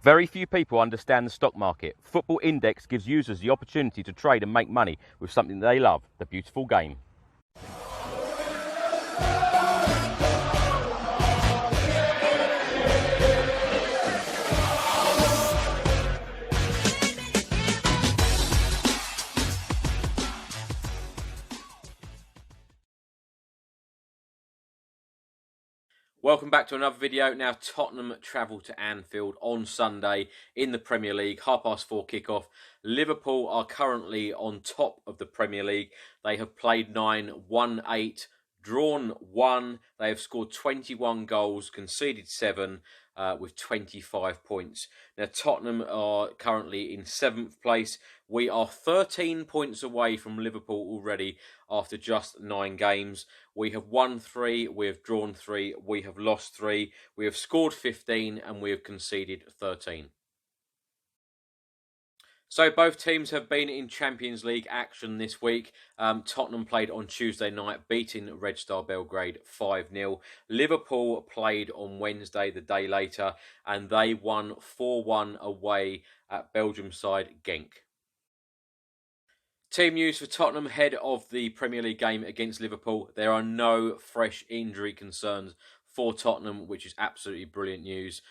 Very few people understand the stock market. Football Index gives users the opportunity to trade and make money with something they love, the beautiful game. Welcome back to another video. Now, Tottenham travel to Anfield on Sunday in the Premier League, 4:30 kickoff. Liverpool are currently on top of the Premier League. They have played 9, won 8, drawn 1. They have scored 21 goals, conceded 7, with 25 points. Now, Tottenham are currently in 7th place. We are 13 points away from Liverpool already after just 9 games. We have won 3, we have drawn 3, we have lost 3, we have scored 15 and we have conceded 13. So both teams have been in Champions League action this week. Tottenham played on Tuesday night, beating Red Star Belgrade 5-0. Liverpool played on Wednesday, the day later, and they won 4-1 away at Belgium side Genk. Team news for Tottenham ahead of the Premier League game against Liverpool. There are no fresh injury concerns for Tottenham, which is absolutely brilliant news.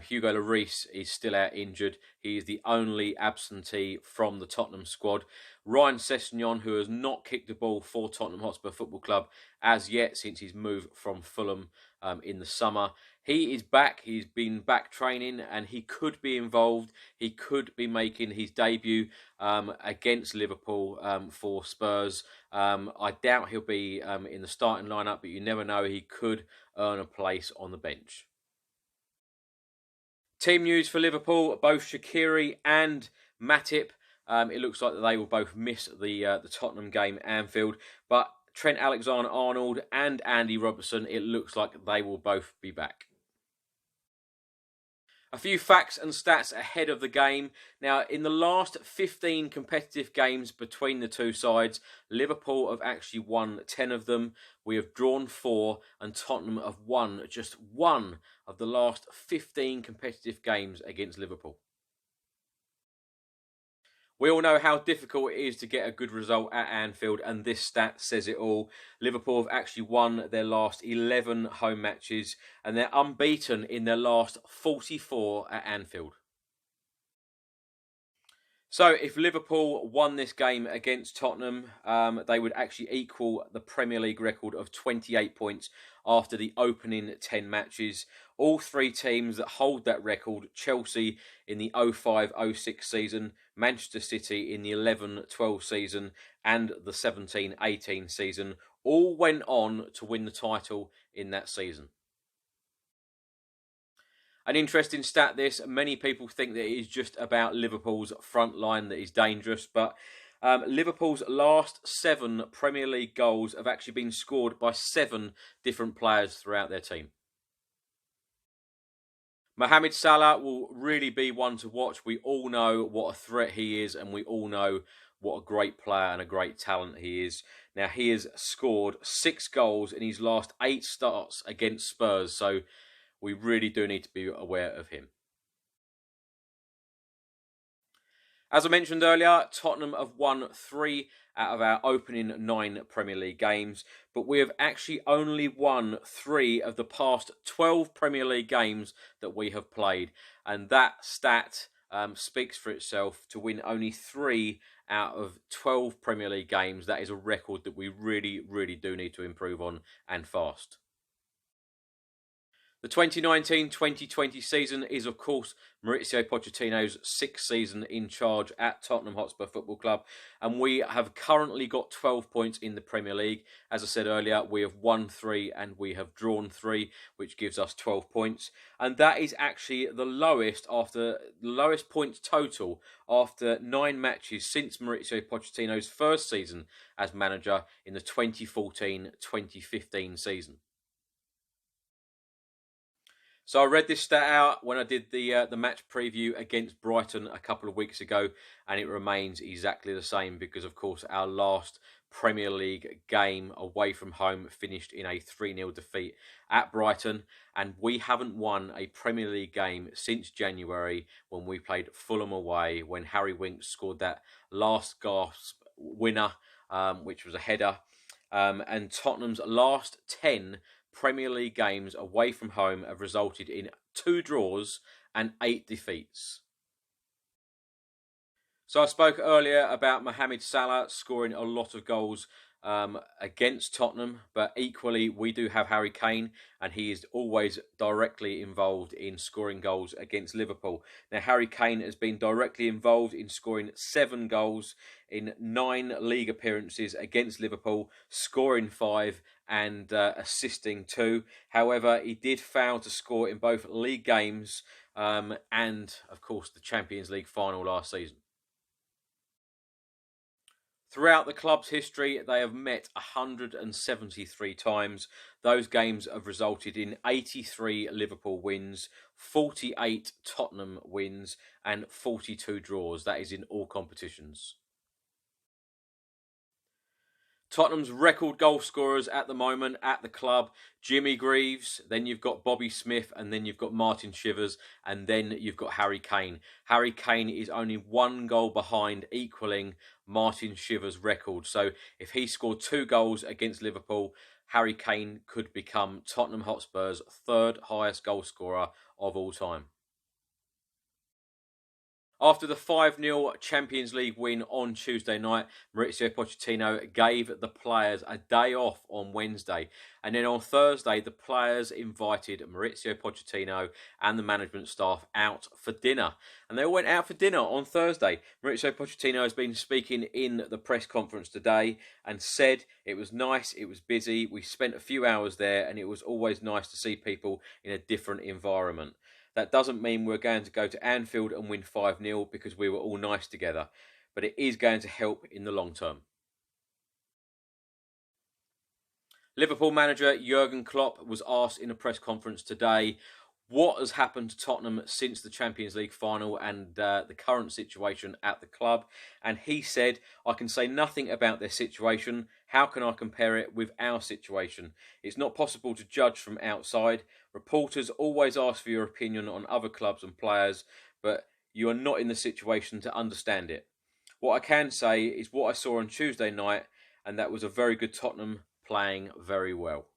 Hugo Lloris is still out injured. He is the only absentee from the Tottenham squad. Ryan Sessegnon, who has not kicked the ball for Tottenham Hotspur Football Club as yet since his move from Fulham in the summer. He is back. He's been back training and he could be involved. He could be making his debut against Liverpool for Spurs. I doubt he'll be in the starting lineup, but you never know. He could earn a place on the bench. Team news for Liverpool, both Shaqiri and Matip. It looks like they will both miss the Tottenham game at Anfield, but Trent Alexander-Arnold and Andy Robertson, it looks like they will both be back. A few facts and stats ahead of the game. Now, in the last 15 competitive games between the two sides, Liverpool have actually won 10 of them. We have drawn 4, and Tottenham have won just 1 of the last 15 competitive games against Liverpool. We all know how difficult it is to get a good result at Anfield, and this stat says it all. Liverpool have actually won their last 11 home matches, and they're unbeaten in their last 44 at Anfield. So if Liverpool won this game against Tottenham, they would actually equal the Premier League record of 28 points after the opening 10 matches. All 3 teams that hold that record, Chelsea in the 05-06 season, Manchester City in the 11-12 season and the 17-18 season, all went on to win the title in that season. An interesting stat this, many people think that it is just about Liverpool's front line that is dangerous, but Liverpool's last 7 Premier League goals have actually been scored by 7 different players throughout their team. Mohamed Salah will really be one to watch. We all know what a threat he is, and we all know what a great player and a great talent he is. Now, he has scored 6 goals in his last 8 starts against Spurs, so we really do need to be aware of him. As I mentioned earlier, Tottenham have won 3 out of our opening 9 Premier League games, but we have actually only won 3 of the past 12 Premier League games that we have played. And that stat speaks for itself. To win only 3 out of 12 Premier League games, that is a record that we really, really do need to improve on, and fast. The 2019-2020 season is, of course, Mauricio Pochettino's 6th season in charge at Tottenham Hotspur Football Club, and we have currently got 12 points in the Premier League. As I said earlier, we have won 3 and we have drawn 3, which gives us 12 points, and that is actually the lowest points total after 9 matches since Mauricio Pochettino's first season as manager in the 2014-2015 season. So I read this stat out when I did the match preview against Brighton a couple of weeks ago, and it remains exactly the same because, of course, our last Premier League game away from home finished in a 3-0 defeat at Brighton, and we haven't won a Premier League game since January when we played Fulham away, when Harry Winks scored that last gasp winner, which was a header. And Tottenham's last 10 Premier League games away from home have resulted in 2 draws and 8 defeats. So I spoke earlier about Mohamed Salah scoring a lot of goals against Tottenham, but equally we do have Harry Kane, and he is always directly involved in scoring goals against Liverpool. Now, Harry Kane has been directly involved in scoring 7 goals in 9 league appearances against Liverpool, scoring 5 and assisting 2. However, he did fail to score in both league games and, of course, the Champions League final last season. Throughout the club's history, they have met 173 times. Those games have resulted in 83 Liverpool wins, 48 Tottenham wins, and 42 draws. That is in all competitions. Tottenham's record goal scorers at the moment at the club: Jimmy Greaves, then you've got Bobby Smith, and then you've got Martin Shivers, and then you've got Harry Kane. Harry Kane is only 1 goal behind equalling Martin Shivers' record. So if he scored 2 goals against Liverpool, Harry Kane could become Tottenham Hotspur's 3rd highest goal scorer of all time. After the 5-0 Champions League win on Tuesday night, Mauricio Pochettino gave the players a day off on Wednesday. And then on Thursday, the players invited Mauricio Pochettino and the management staff out for dinner. And they all went out for dinner on Thursday. Mauricio Pochettino has been speaking in the press conference today and said it was nice, it was busy, we spent a few hours there, and it was always nice to see people in a different environment. That doesn't mean we're going to go to Anfield and win 5-0 because we were all nice together, but it is going to help in the long term. Liverpool manager Jurgen Klopp was asked in a press conference today what has happened to Tottenham since the Champions League final and the current situation at the club. And he said, "I can say nothing about their situation. How can I compare it with our situation? It's not possible to judge from outside. Reporters always ask for your opinion on other clubs and players, but you are not in the situation to understand it. What I can say is what I saw on Tuesday night, and that was a very good Tottenham playing very well."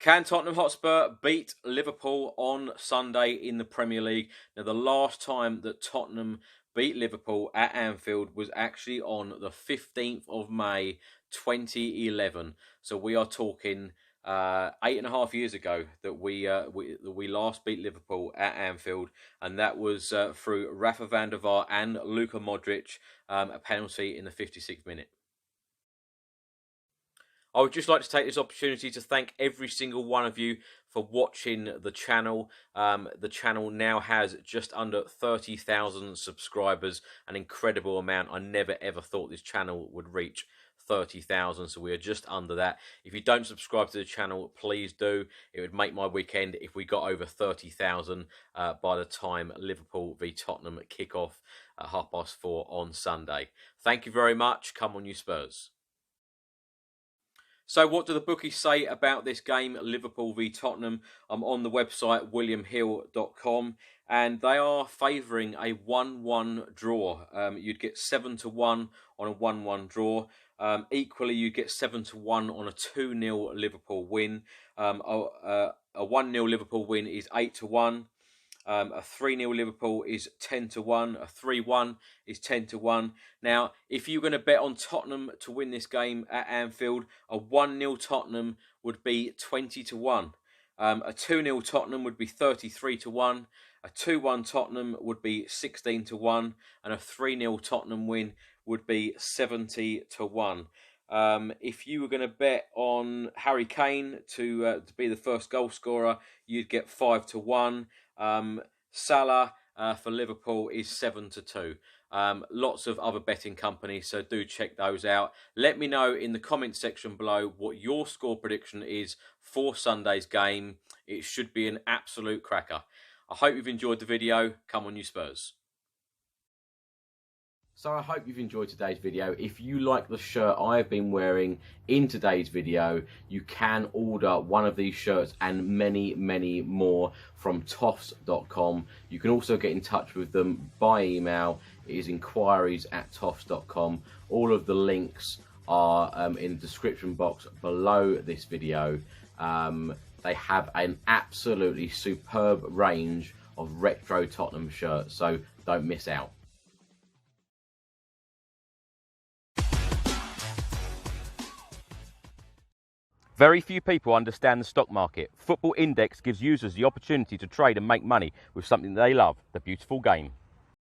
Can Tottenham Hotspur beat Liverpool on Sunday in the Premier League? Now, the last time that Tottenham beat Liverpool at Anfield was actually on the 15th of May 2011. So we are talking 8.5 years ago that we last beat Liverpool at Anfield, and that was through Rafa van der Vaart and Luka Modric, a penalty in the 56th minute. I would just like to take this opportunity to thank every single one of you for watching the channel. The channel now has just under 30,000 subscribers, an incredible amount. I never ever thought this channel would reach 30,000, so we are just under that. If you don't subscribe to the channel, please do. It would make my weekend if we got over 30,000 by the time Liverpool v Tottenham kick off at 4:30 on Sunday. Thank you very much. Come on, you Spurs. So what do the bookies say about this game, Liverpool v Tottenham? I'm on the website williamhill.com, and they are favouring a 1-1 draw. You'd get 7-1 on a 1-1 draw. Equally, you get 7-1 on a 2-0 Liverpool win. A 1-0 Liverpool win is 8-1. A 3-0 Liverpool is 10-1. A 3-1 is 10-1. Now, if you're going to bet on Tottenham to win this game at Anfield, a 1-0 Tottenham would be 20-1. A 2-0 Tottenham would be 33-1. A 2-1 Tottenham would be 16-1. And a 3-0 Tottenham win would be 70-1. If you were going to bet on Harry Kane to be the first goal scorer, you'd get 5-1. Salah for Liverpool is 7-2. Lots of other betting companies, so do check those out. Let me know in the comment section below what your score prediction is for Sunday's game. It should be an absolute cracker. I hope you've enjoyed the video. Come on, you Spurs. So I hope you've enjoyed today's video. If you like the shirt I've been wearing in today's video, you can order one of these shirts and many, many more from toffs.com. You can also get in touch with them by email. It is enquiries@toffs.com. All of the links are in the description box below this video. They have an absolutely superb range of retro Tottenham shirts, so don't miss out. Very few people understand the stock market. Football Index gives users the opportunity to trade and make money with something they love, the beautiful game.